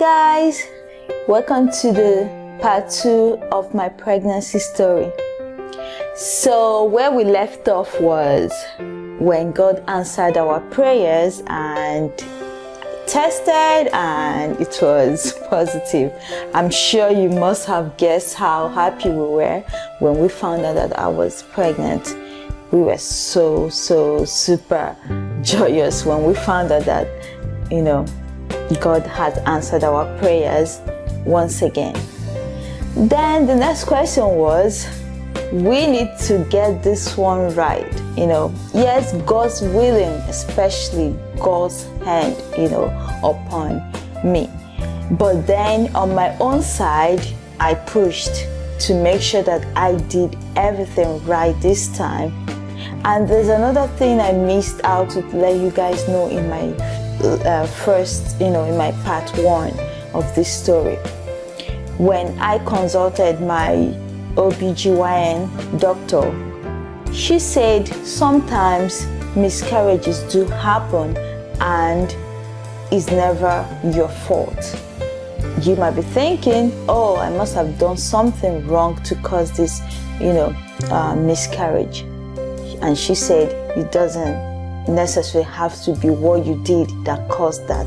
guys, welcome to the part 2 of my pregnancy story. So where we left off was when God answered our prayers and tested and it was positive. I'm sure you must have guessed how happy we were when we found out that I was pregnant. We were so super joyous when we found out that, God has answered our prayers once again. Then the next question was, we need to get this one right. Yes, God's willing, especially God's hand, upon me. But then on my own side, I pushed to make sure that I did everything right this time. And there's another thing I missed out to let you guys know in my in my part 1 of this story. When I consulted my OBGYN doctor, she said sometimes miscarriages do happen and it's never your fault. You might be thinking, oh, I must have done something wrong to cause this, miscarriage. And she said it doesn't necessarily have to be what you did that caused that,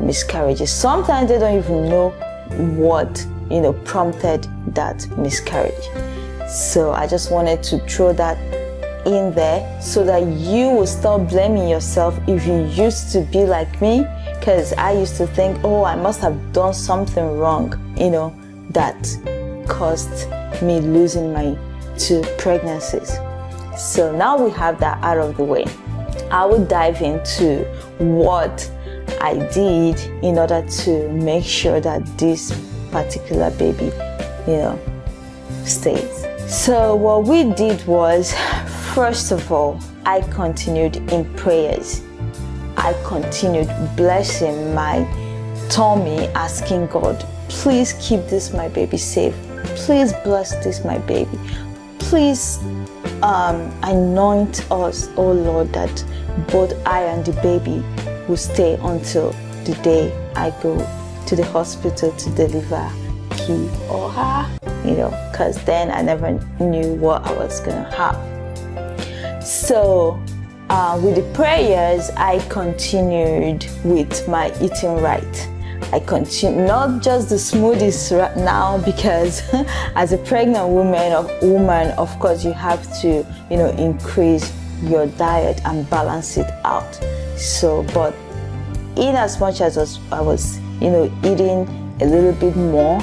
miscarriages. Sometimes they don't even know what, prompted that miscarriage. So I just wanted to throw that in there so that you will stop blaming yourself if you used to be like me, because I used to think, oh, I must have done something wrong, that caused me losing my 2 pregnancies. So now we have that out of the way. I will dive into what I did in order to make sure that this particular baby, stays. So what we did was, first of all, I continued in prayers. I continued blessing my tummy, asking God, please keep this my baby safe. Please bless this my baby. Please anoint us, oh Lord, that both I and the baby will stay until the day I go to the hospital to deliver he or her, because then I never knew what I was gonna have. So with the prayers, I continued with my eating right. I continue, not just the smoothies right now, because as a pregnant woman, of course, you have to, increase your diet and balance it out. So, but in as much as I was, eating a little bit more,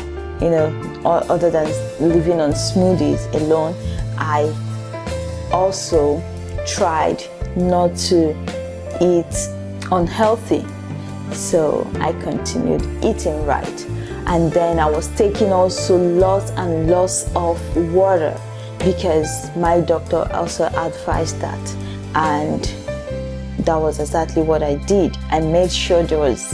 other than living on smoothies alone, I also tried not to eat unhealthy. So I continued eating right. And then I was taking also lots and lots of water, because my doctor also advised that. And that was exactly what I did. I made sure there was,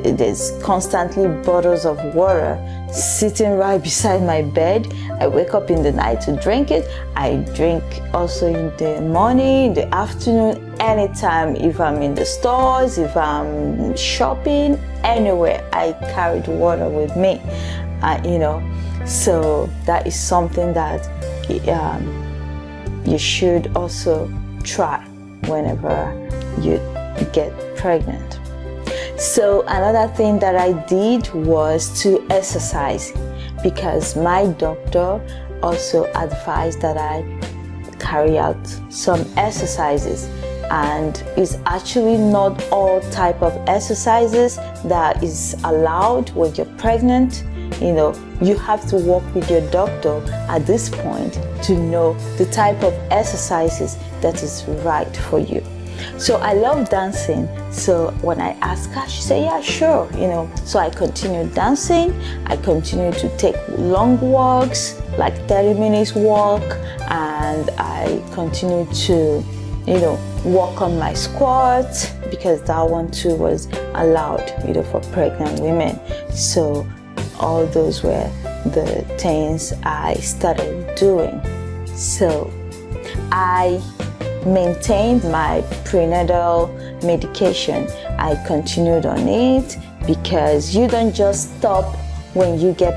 there's constantly bottles of water sitting right beside my bed. I wake up in the night to drink it. I drink also in the morning, in the afternoon, anytime. If I'm in the stores, if I'm shopping, anywhere, I carried water with me. So that is something that you should also try whenever you get pregnant. So another thing that I did was to exercise, because my doctor also advised that I carry out some exercises, and it's actually not all type of exercises that is allowed when you're pregnant. You have to work with your doctor at this point to know the type of exercises that is right for you. So I love dancing. So when I asked her, she said, yeah, sure, So I continued dancing. I continued to take long walks, like 30 minutes walk, and I continued to, work on my squats, because that one too was allowed, for pregnant women. So all those were the things I started doing. So I maintained my prenatal medication. I continued on it because you don't just stop when you get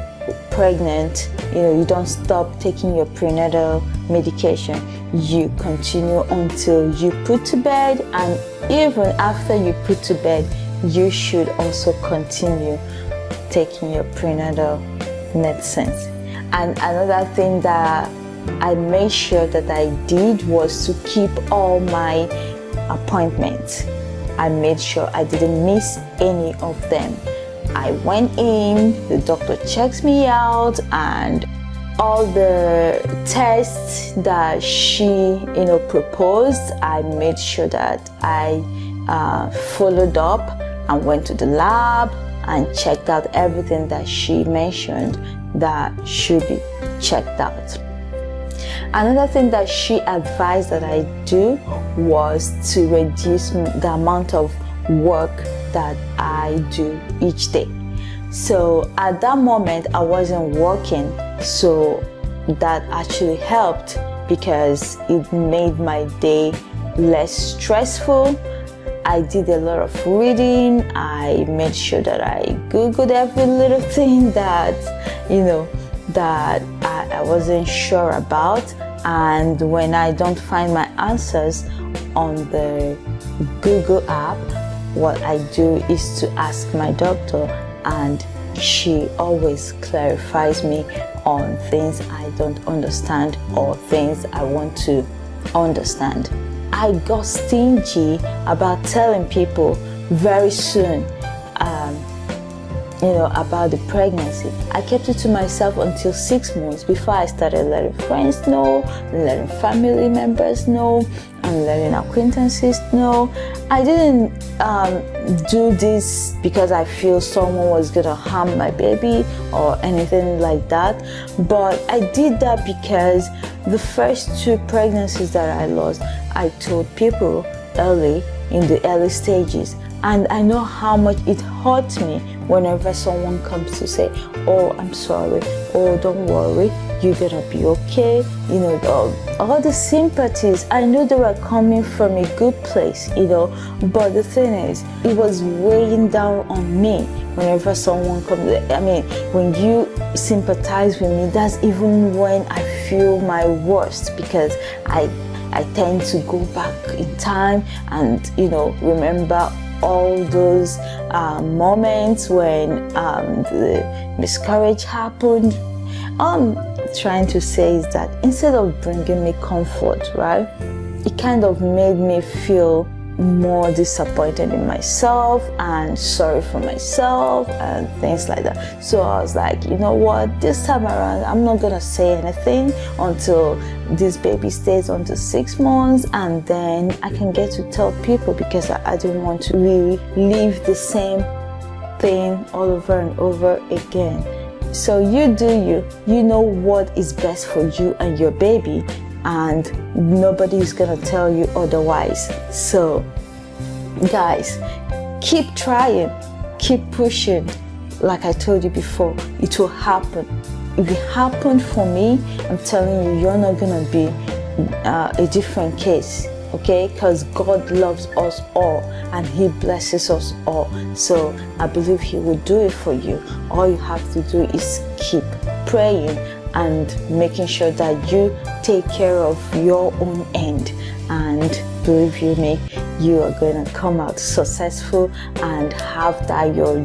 pregnant. You don't stop taking your prenatal medication. You continue until you put to bed, and even after you put to bed, you should also continue taking your prenatal medicines. And another thing that I made sure that I did was to keep all my appointments. I made sure I didn't miss any of them. I went in, the doctor checks me out, and all the tests that she proposed, I made sure that I followed up and went to the lab and checked out everything that she mentioned that should be checked out. Another thing that she advised that I do was to reduce the amount of work that I do each day. So at that moment I wasn't working, so that actually helped because it made my day less stressful. I did a lot of reading. I made sure that I googled every little thing that that I wasn't sure about, and when I don't find my answers on the Google app, what I do is to ask my doctor, and she always clarifies me on things I don't understand or things I want to understand. I got stingy about telling people very soon about the pregnancy. I kept it to myself until 6 months before I started letting friends know, letting family members know, and letting acquaintances know. I didn't do this because I feel someone was gonna harm my baby or anything like that, but I did that because the first 2 pregnancies that I lost, I told people early, in the early stages, and I know how much it hurts me whenever someone comes to say, oh, I'm sorry, oh, don't worry, you're gonna be okay, all the sympathies. I knew they were coming from a good place, but the thing is, it was weighing down on me whenever someone comes. When you sympathize with me, that's even when I feel my worst, because I tend to go back in time and remember all those moments when the miscarriage happened. Trying to say is that instead of bringing me comfort, right, it kind of made me feel more disappointed in myself and sorry for myself and things like that. So I was like, you know what, this time around I'm not gonna say anything until this baby stays until 6 months, and then I can get to tell people, because I didn't want to really live the same thing all over and over again. So you do you know what is best for you and your baby, and nobody is gonna tell you otherwise. So guys, keep trying, keep pushing. Like I told you before, it will happen. If it happened for me, I'm telling you, you're not gonna be a different case, okay? Because God loves us all and He blesses us all. So I believe He will do it for you. All you have to do is keep praying and making sure that you take care of your own end, and believe you me, you are going to come out successful and have that your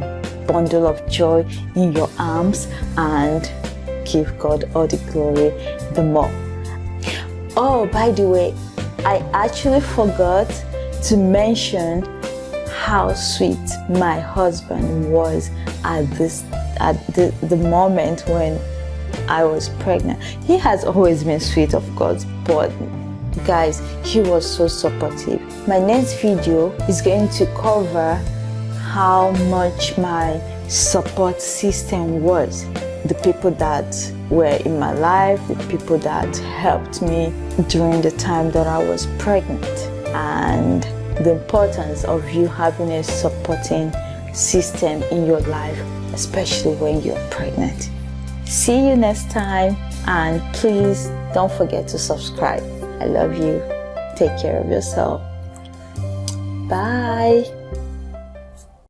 bundle of joy in your arms, and give God all the glory the more. Oh, by the way, I actually forgot to mention how sweet my husband was at the moment when I was pregnant. He has always been sweet, of course, but guys, he was so supportive. My next video is going to cover how much my support system was. The people that were in my life, the people that helped me during the time that I was pregnant, and the importance of you having a supporting system in your life, especially when you're pregnant. See you next time, and please don't forget to subscribe. I love you. Take care of yourself. Bye.